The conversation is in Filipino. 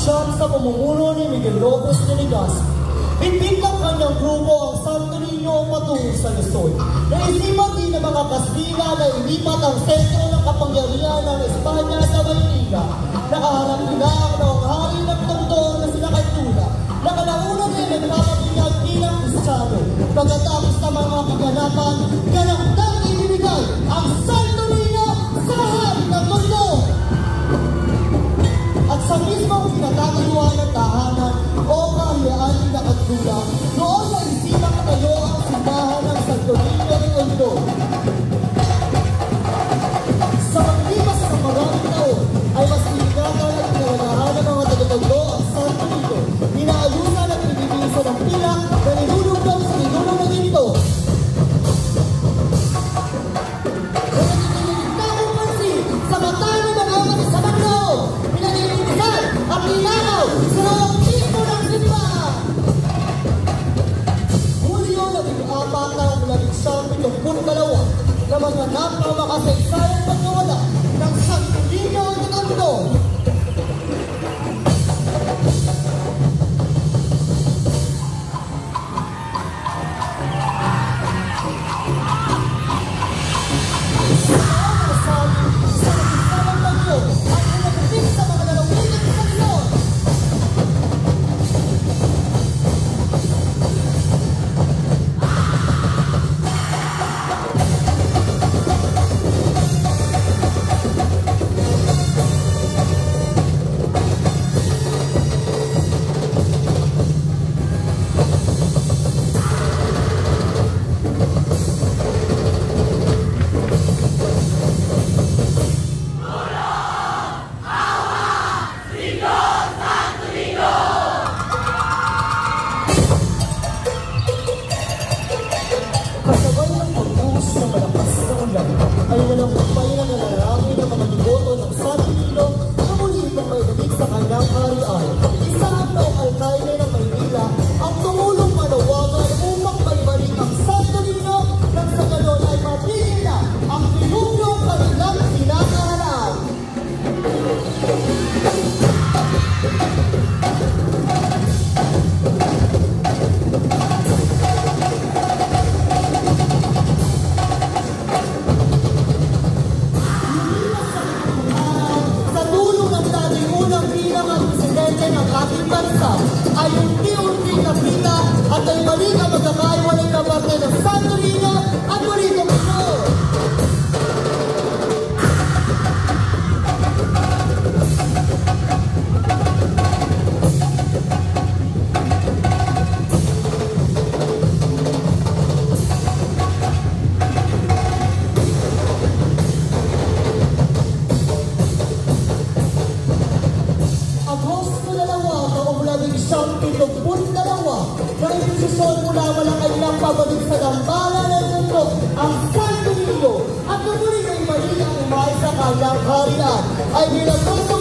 siyam sa pamumuno ni Miguel Lopez de Legazpi. Bitbit ng kanyang grupo ang Santo Niño patungo sa Luzon. Naisipan din ng mga Kastila na ilipat ang sentro ng kapangyarihan ng Espanya sa Maynila. Nakaharap nila ang noong hari ng Tongtong na sila Kaytula, na kalaunang din nagpapabinyag bilang Kristiyano. Pagkatapos ng mga kaganapan, ganang ibinigay ang Santo Niño sa hari ng Tongtong. At sa mismong pinatagayuan ng tahanan o kahiyaan ni Nakatula, noon na isipang tayo ang simbahan ng Santo Niño ng Tondo. Sa maglipas ng maraming taon, ay mas pinigatan at pinalagahan ng mga taga-Tondo ang Santo Niño. Inaayusan at pinibisa ng pila na nilulugdang sa nilulong na ginito. Sa mata ng mga masasamang loob, pinalilinisan at nilalaw sa loob mismo ng simbahan. Hulyo 14 ng 1972 na mga napamakasaysayang pagkawala ng Santo Niño ng Tondo. Ay nalampay na nalarami ng mga devoto ng Santo Niño na muli itong may dalig sa kanyang harian. Isa ang noong alkalde ng Maynila ang tumulong manawagan upang maibalik ang Santo Niño nang sa ganon ay matigil na ang pinugyong kanilang pinakaharap. Ay unti-unting nakita at ay mali ang magkakaiwalay na parte ng Santo Niño at muli tumunod. Siyang 72 na imposisyon mula walang kanilang pabalik sa dambala ng mundo ang Santo Niño at muli ay mali ang umay sa kanyang harian ay binagos